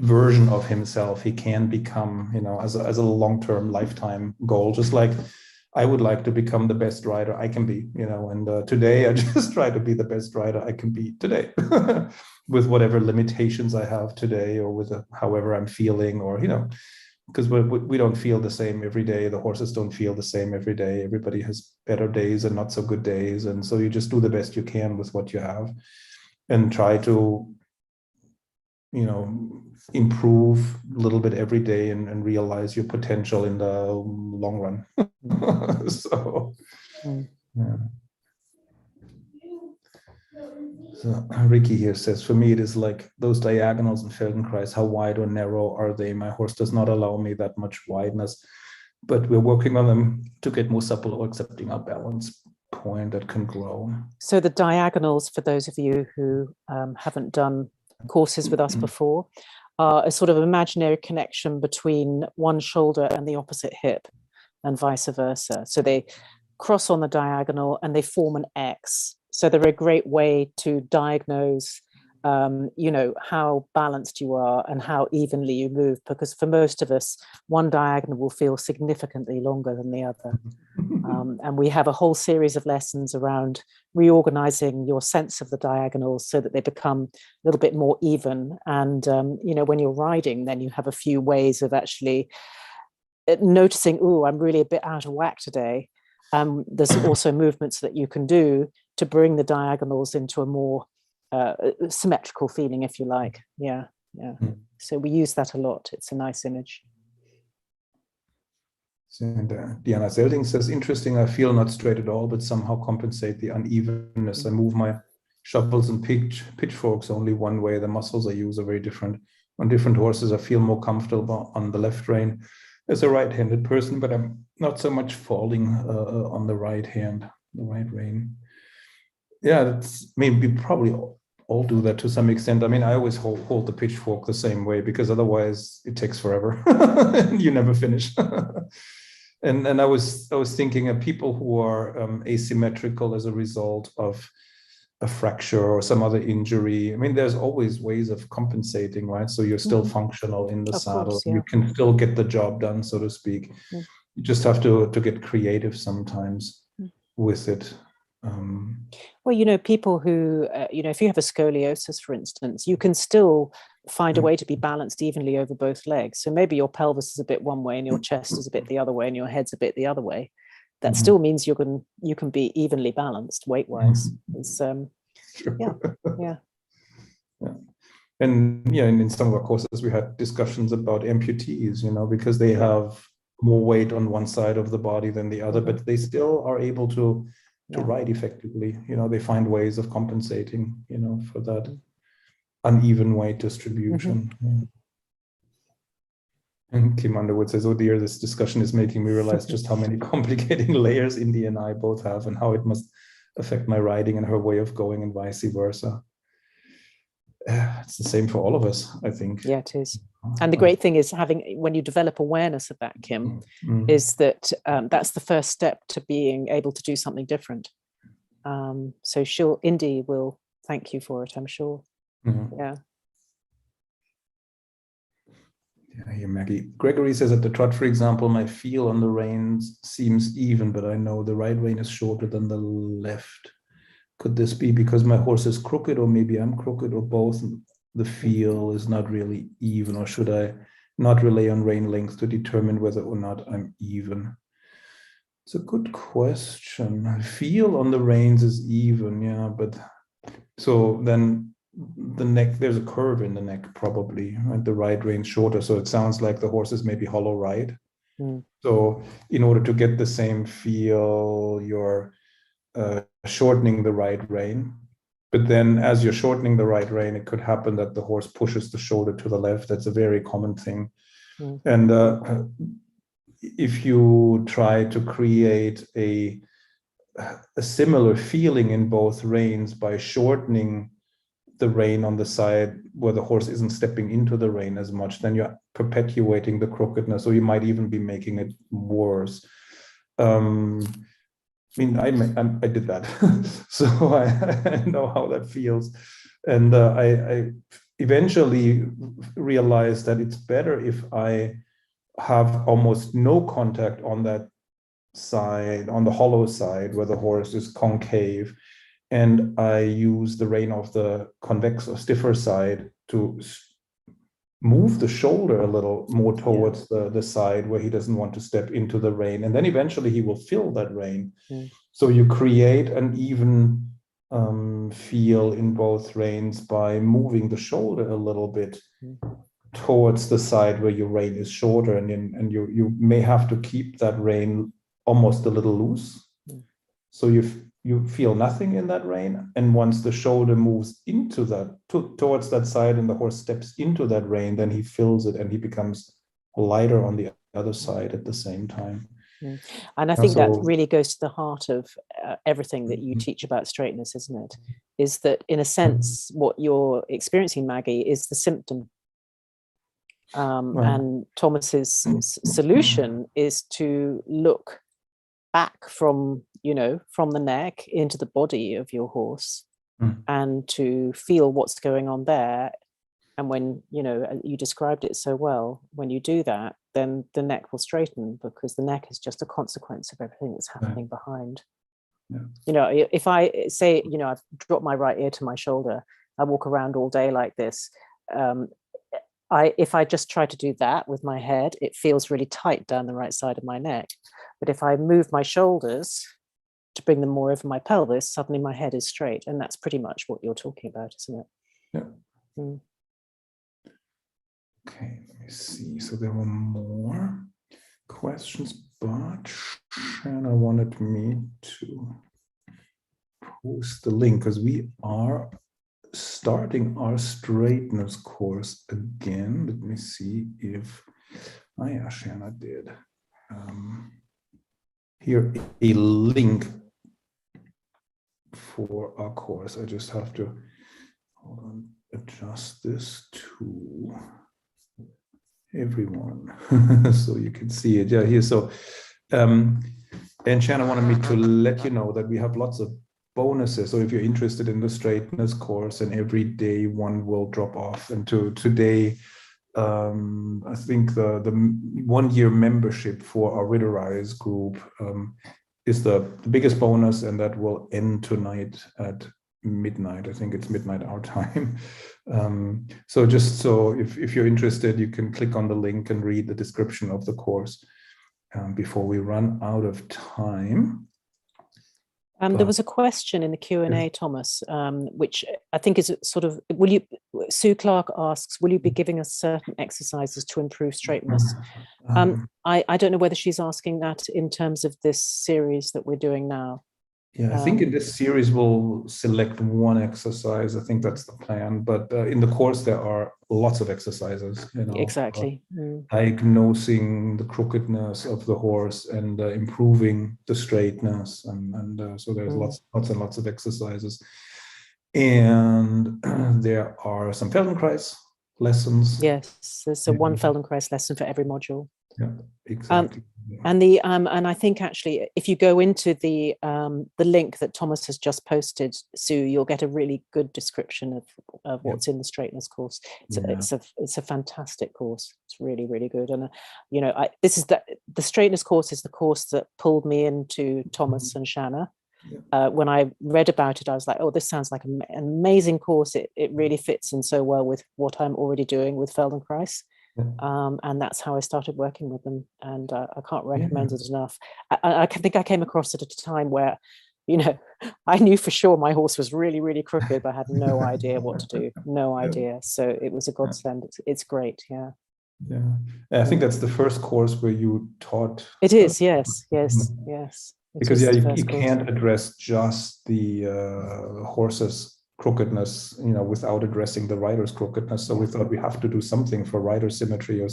version of himself he can become, as a long-term lifetime goal. Just like I would like to become the best rider I can be, and today I just try to be the best rider I can be today with whatever limitations I have today, or with however I'm feeling, or, because we don't feel the same every day. The horses don't feel the same every day. Everybody has better days and not so good days. And so you just do the best you can with what you have and try to, improve a little bit every day and realize your potential in the long run. So, yeah. So Ricky here says, for me, it is like those diagonals in Feldenkrais. How wide or narrow are they? My horse does not allow me that much wideness, but we're working on them to get more supple or accepting our balance point that can grow. So the diagonals, for those of you who haven't done courses with us before, are a sort of imaginary connection between one shoulder and the opposite hip and vice versa. So they cross on the diagonal and they form an X. So they're a great way to diagnose, how balanced you are and how evenly you move, because for most of us, one diagonal will feel significantly longer than the other. And we have a whole series of lessons around reorganizing your sense of the diagonals so that they become a little bit more even. And, when you're riding, then you have a few ways of actually noticing, oh, I'm really a bit out of whack today. There's also movements that you can do to bring the diagonals into a more symmetrical feeling, if you like. Yeah. So we use that a lot. It's a nice image. And Diana Zelding says, interesting, I feel not straight at all, but somehow compensate the unevenness. I move my shovels and pitchforks only one way. The muscles I use are very different. On different horses, I feel more comfortable on the left rein as a right-handed person, but I'm not so much falling on the right rein. Yeah, we probably all do that to some extent. I mean, I always hold the pitchfork the same way, because otherwise it takes forever and you never finish. And I was thinking of people who are asymmetrical as a result of a fracture or some other injury. I mean, there's always ways of compensating, right? So you're still functional in the saddle. Course, yeah. You can still get the job done, so to speak. You just have to get creative sometimes with it. Well, people who, if you have a scoliosis, for instance, you can still find a way to be balanced evenly over both legs. So maybe your pelvis is a bit one way and your chest is a bit the other way and your head's a bit the other way. That still means you can be evenly balanced weight-wise. It's, yeah. And in some of our courses, we had discussions about amputees, because they have more weight on one side of the body than the other, but they still are able to ride effectively. They find ways of compensating, for that uneven weight distribution. And Kim Underwood says, oh dear, this discussion is making me realize just how many complicating layers Indy and I both have, and how it must affect my riding and her way of going, and vice versa. It's the same for all of us, I think. Yeah, it is. And the great thing is when you develop awareness of that, Kim, is that that's the first step to being able to do something different. So Indy will thank you for it, I'm sure. Yeah. Yeah, here Maggie. Gregory says, at the trot, for example, my feel on the reins seems even, but I know the right rein is shorter than the left. Could this be because my horse is crooked, or maybe I'm crooked, or both? The feel is not really even, or should I not rely on rein length to determine whether or not I'm even? It's a good question. Feel on the reins is even, yeah, but so then the neck, there's a curve in the neck probably, right? The right rein shorter, so it sounds like the horse is maybe hollow right. So in order to get the same feel, you're shortening the right rein, but then as you're shortening the right rein, it could happen that the horse pushes the shoulder to the left. That's a very common thing. And if you try to create a similar feeling in both reins by shortening the rein on the side where the horse isn't stepping into the rein as much, then you're perpetuating the crookedness, or you might even be making it worse. I mean, I did that, so I know how that feels. And I eventually realized that it's better if I have almost no contact on that side, on the hollow side where the horse is concave, and I use the rein of the convex or stiffer side to move the shoulder a little more towards the side where he doesn't want to step into the rein, and then eventually he will fill that rein. So you create an even feel in both reins by moving the shoulder a little bit towards the side where your rein is shorter, and you may have to keep that rein almost a little loose, so you feel nothing in that rein, and once the shoulder moves into that towards that side and the horse steps into that rein, then he fills it and he becomes lighter on the other side at the same time. And I think that really goes to the heart of everything that you teach about straightness, isn't it? Is that, in a sense, what you're experiencing, Maggie, is the symptom. And Thomas's solution is to look back from the neck into the body of your horse and to feel what's going on there. And when, you described it so well, when you do that, then the neck will straighten, because the neck is just a consequence of everything that's happening behind. If I say, I've dropped my right ear to my shoulder, I walk around all day like this. If I just try to do that with my head, it feels really tight down the right side of my neck. But if I move my shoulders to bring them more over my pelvis, suddenly my head is straight. And that's pretty much what you're talking about, isn't it? Yeah. Okay, let me see. So there were more questions, but Shana wanted me to post the link because we are starting our straightness course again. Let me see if Shana did. Here a link for our course. I just have to adjust this to everyone so you can see it. Yeah, here. So and Shana wanted me to let you know that we have lots of bonuses. So if you're interested in the straightness course, and every day one will drop off. And today, I think the 1 year membership for our Ritterize group is the biggest bonus, and that will end tonight at midnight. I think it's midnight our time. So just so if you're interested, you can click on the link and read the description of the course before we run out of time. There was a question in the Q&A, Thomas, which I think is sort of, Sue Clark asks, will you be giving us certain exercises to improve straightness? I don't know whether she's asking that in terms of this series that we're doing now. Yeah, I think in this series we'll select one exercise. I think that's the plan. But in the course there are lots of exercises. Exactly. Diagnosing the crookedness of the horse and improving the straightness, and so there's lots and lots of exercises. And there are some Feldenkrais lessons. Yes, there's one Feldenkrais lesson for every module. Yeah, exactly. And I think actually, if you go into the link that Thomas has just posted, Sue, you'll get a really good description of what's in the straightness course. It's a fantastic course. It's really, really good. And the straightness course is the course that pulled me into Thomas and Shana. When I read about it, I was like, oh, this sounds like an amazing course. It really fits in so well with what I'm already doing with Feldenkrais. And that's how I started working with them, and I can't recommend it enough. I think I came across it at a time where, I knew for sure my horse was really, really crooked, but I had no idea what to do, no idea. So it was a godsend. It's great, yeah. Yeah, I think that's the first course where you taught. It is, yes. Because you can't address just the horse's crookedness, without addressing the rider's crookedness. So we thought we have to do something for rider symmetry or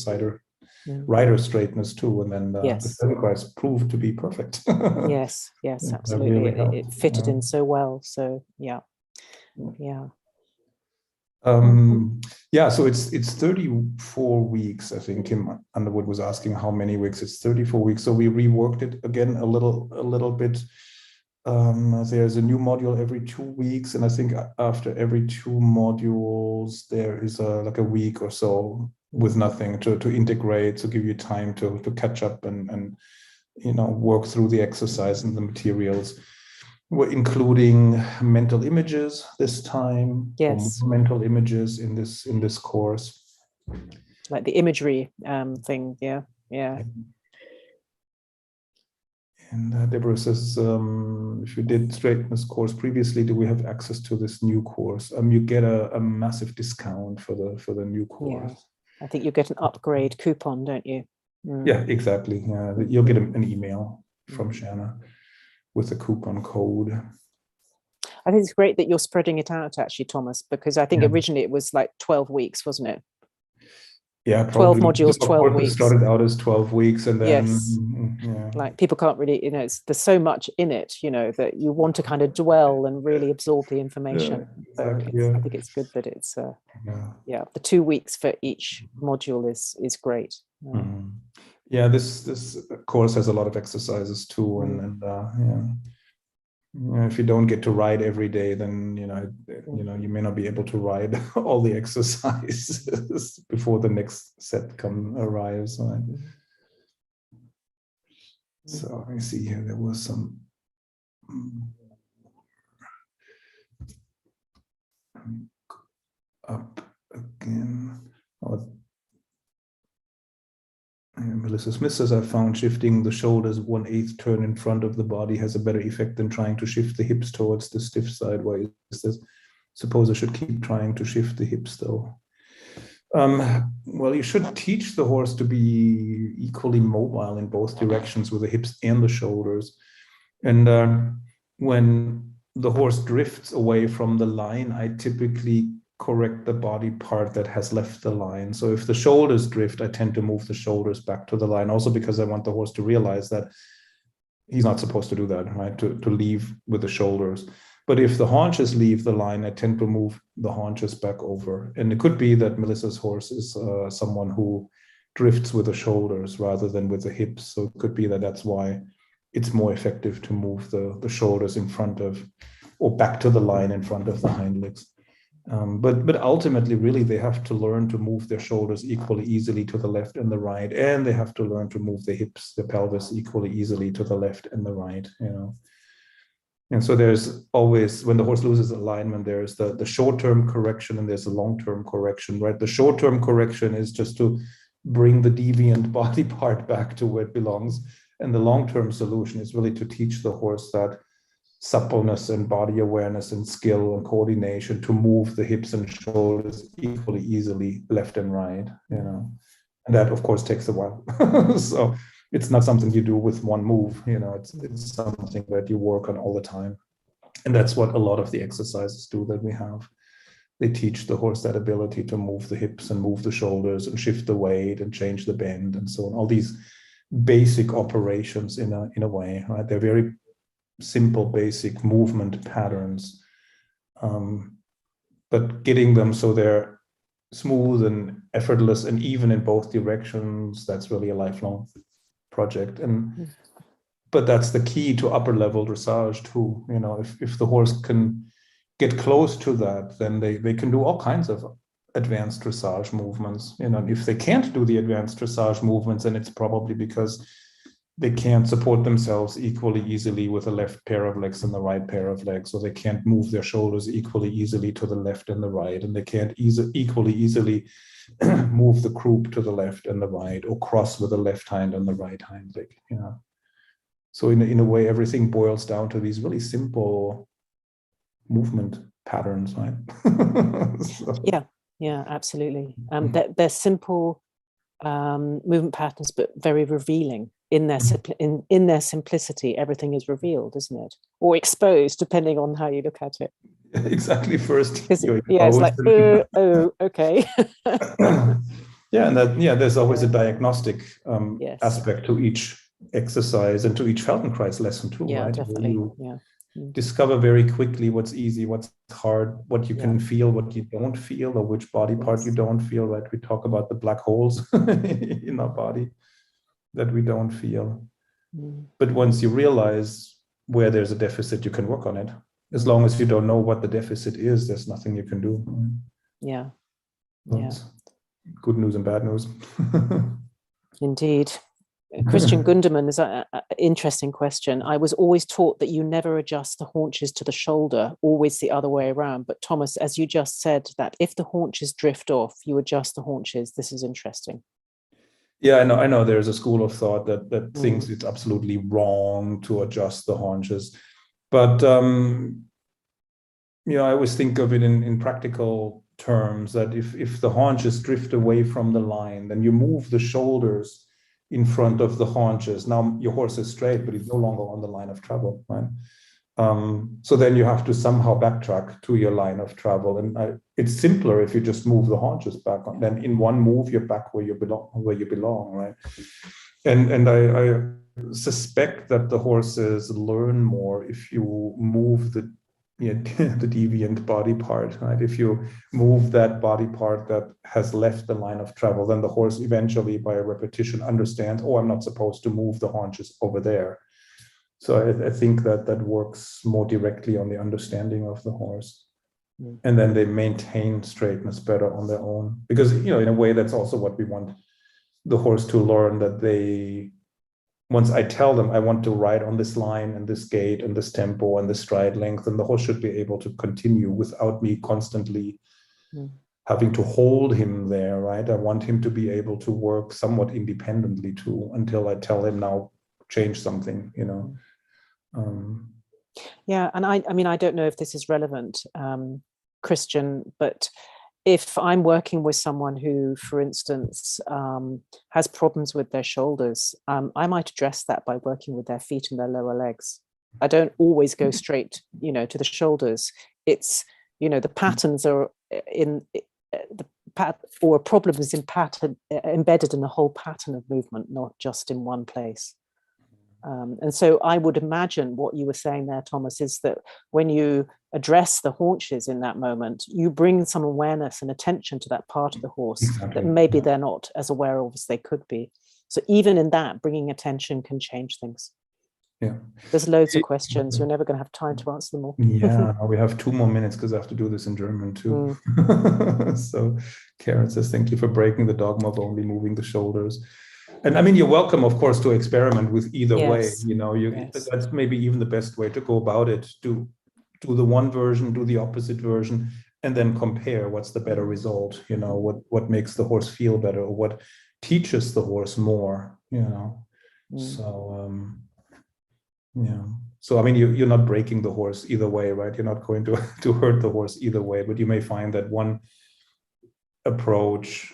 rider straightness too. And then the Feldenkrais proved to be perfect. yes, absolutely. Really it fitted in so well. So yeah. So it's 34 weeks. I think Kim Underwood was asking how many weeks. It's 34 weeks. So we reworked it again a little bit. There's a new module every 2 weeks, and I think after every 2 modules there is a week or so with nothing to integrate, to give you time to catch up and work through the exercise and the materials. We're including mental images this time. Yes. Or mental images in this course. Like the imagery thing. Yeah. Yeah. And Deborah says, if you did Straightness course previously, do we have access to this new course? You get a massive discount for the new course. Yeah. I think you get an upgrade coupon, don't you? Mm. Yeah, exactly. You'll get an email from Shana with a coupon code. I think it's great that you're spreading it out, actually, Thomas, because I think originally it was like 12 weeks, wasn't it? Yeah, 12 modules, 12 weeks. It started out as 12 weeks, and then like people can't really, there's so much in it, that you want to kind of dwell and really absorb the information. Exactly, so I think it's good that it's the 2 weeks for each module is great. Yeah, this course has a lot of exercises too, and if you don't get to ride every day, then you may not be able to ride all the exercises before the next set arrives. Right? So let me see here. There was some up again. Melissa Smith says, I found shifting the shoulders 1/8 turn in front of the body has a better effect than trying to shift the hips towards the stiff side. Why is this? Suppose I should keep trying to shift the hips though. Well, you should teach the horse to be equally mobile in both directions with the hips and the shoulders. And when the horse drifts away from the line, I typically correct the body part that has left the line. So if the shoulders drift, I tend to move the shoulders back to the line, also because I want the horse to realize that he's not supposed to do that, right? To leave with the shoulders. But if the haunches leave the line, I tend to move the haunches back over. And it could be that Melissa's horse is someone who drifts with the shoulders rather than with the hips. So it could be that that's why it's more effective to move the shoulders in front of, or back to the line in front of the hind legs. But ultimately, really, they have to learn to move their shoulders equally easily to the left and the right, and they have to learn to move the hips, the pelvis equally easily to the left and the right, And so there's always, when the horse loses alignment, there's the short-term correction and there's a long-term correction, right? The short-term correction is just to bring the deviant body part back to where it belongs. And the long-term solution is really to teach the horse that suppleness and body awareness and skill and coordination to move the hips and shoulders equally easily left and right, And that, of course, takes a while. So it's not something you do with one move, it's something that you work on all the time. And that's what a lot of the exercises do that we have. They teach the horse that ability to move the hips and move the shoulders and shift the weight and change the bend and so on. All these basic operations in a way, right? They're very simple, basic movement patterns, but getting them so they're smooth and effortless and even in both directions, that's really a lifelong project. But that's the key to upper level dressage too. If the horse can get close to that, then they can do all kinds of advanced dressage movements. If they can't do the advanced dressage movements, then it's probably because they can't support themselves equally easily with the left pair of legs and the right pair of legs, or they can't move their shoulders equally easily to the left and the right, and they can't equally easily move the croup to the left and the right, or cross with the left hind and the right hind leg. So in a way, everything boils down to these really simple movement patterns, right? Yeah, absolutely. They're simple movement patterns, but very revealing. In their simplicity, everything is revealed, isn't it? Or exposed, depending on how you look at it. Exactly. First, it's like, oh, okay. And there's always a diagnostic aspect to each exercise and to each Feldenkrais lesson too, right? Definitely. You discover very quickly what's easy, what's hard, what you can feel, what you don't feel, or which body part you don't feel, right? We talk about the black holes in our body that we don't feel. But once you realize where there's a deficit, you can work on it. As long as you don't know what the deficit is, there's nothing you can do. Good news and bad news. Indeed. Christian Gunderman is an interesting question. I was always taught that you never adjust the haunches to the shoulder, always the other way around. But Thomas, as you just said, that if the haunches drift off, you adjust the haunches. This is interesting. Yeah, I know there's a school of thought that thinks it's absolutely wrong to adjust the haunches. But, I always think of it in practical terms, that if the haunches drift away from the line, then you move the shoulders in front of the haunches. Now your horse is straight, but he's no longer on the line of travel, right? So then you have to somehow backtrack to your line of travel, and it's simpler if you just move the haunches back. Then in one move you're back where you belong, right? And I suspect that the horses learn more if you move the deviant body part, right? If you move that body part that has left the line of travel, then the horse eventually, by a repetition, understands, oh, I'm not supposed to move the haunches over there. So I think that works more directly on the understanding of the horse. And then they maintain straightness better on their own. Because, in a way, that's also what we want the horse to learn, that they, once I tell them I want to ride on this line and this gait and this tempo and this stride length, then the horse should be able to continue without me constantly having to hold him there, right? I want him to be able to work somewhat independently too, until I tell him now change something, Yeah, and I mean, I don't know if this is relevant, Christian, but if I'm working with someone who, for instance, has problems with their shoulders, I might address that by working with their feet and their lower legs. I don't always go straight, to the shoulders. It's, the patterns are or a problem is embedded in the whole pattern of movement, not just in one place. And so I would imagine what you were saying there, Thomas, is that when you address the haunches in that moment, you bring some awareness and attention to that part of the horse that maybe they're not as aware of as they could be. So even in that, bringing attention can change things. Yeah. There's loads of questions. You're never going to have time to answer them all. Yeah, we have 2 more minutes because I have to do this in German too. So Karen says, thank you for breaking the dogma of only moving the shoulders. And I mean, you're welcome, of course, to experiment with either way. That's maybe even the best way to go about it. Do the one version, do the opposite version, and then compare what's the better result. What makes the horse feel better, or what teaches the horse more. So So I mean, you're not breaking the horse either way, right? You're not going to hurt the horse either way, but you may find that one approach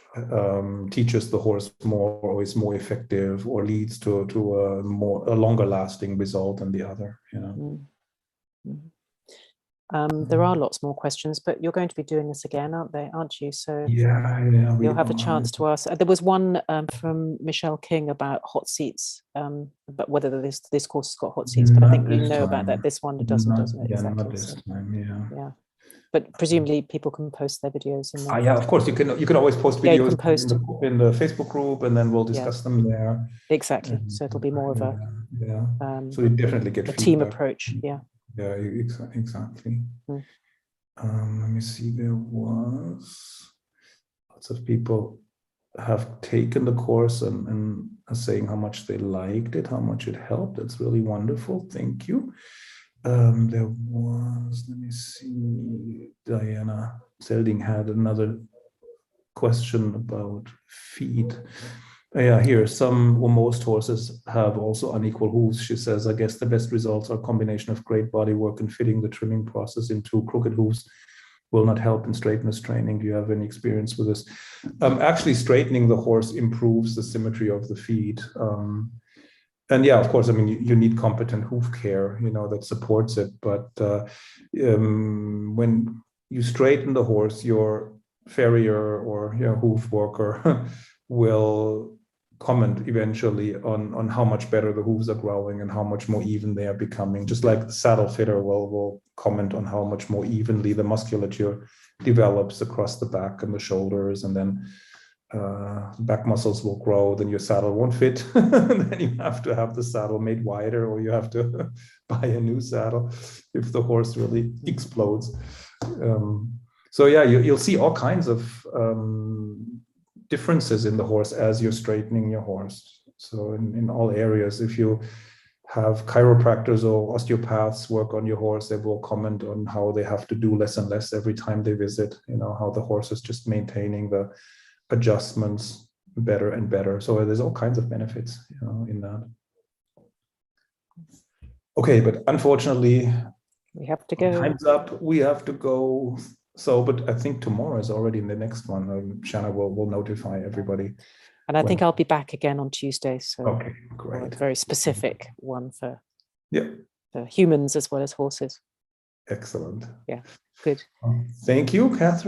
teaches the horse more, or is more effective, or leads to a longer lasting result than the other. There are lots more questions, but you're going to be doing this again, aren't you? So yeah, you'll have a chance to ask. There was one from Michelle King about hot seats, but whether this course has got hot seats, but I think you know about that. This one doesn't it? Yeah, exactly. not this time. Yeah. But presumably people can post their videos in there. Yeah, of course you can always post videos in the Facebook group, and then we'll discuss them there. Exactly. So it'll be more of a so you definitely get a team approach. Yeah, exactly. Let me see, there was lots of people have taken the course and are saying how much they liked it, how much it helped. That's really wonderful. Thank you. There was, let me see, Diana Selding had another question about feet. Here, some or most horses have also unequal hooves. She says, I guess the best results are a combination of great body work and fitting the trimming process into crooked hooves will not help in straightness training. Do you have any experience with this? Actually, straightening the horse improves the symmetry of the feet. And of course, I mean, you need competent hoof care, that supports it. But when you straighten the horse, your farrier or your hoof worker will comment eventually on how much better the hooves are growing and how much more even they are becoming. Just like the saddle fitter will comment on how much more evenly the musculature develops across the back and the shoulders, and then back muscles will grow, then your saddle won't fit. Then you have to have the saddle made wider, or you have to buy a new saddle if the horse really explodes. So you'll see all kinds of differences in the horse as you're straightening your horse. So in all areas, if you have chiropractors or osteopaths work on your horse, they will comment on how they have to do less and less every time they visit, how the horse is just maintaining the adjustments better and better. So there's all kinds of benefits, in that. Okay, but unfortunately, we have to go. Time's up. We have to go. So, but I think tomorrow is already in the next one. Shana will notify everybody. And I think I'll be back again on Tuesday. So okay, great. A very specific one for humans as well as horses. Excellent. Yeah, good. Thank you, Catherine.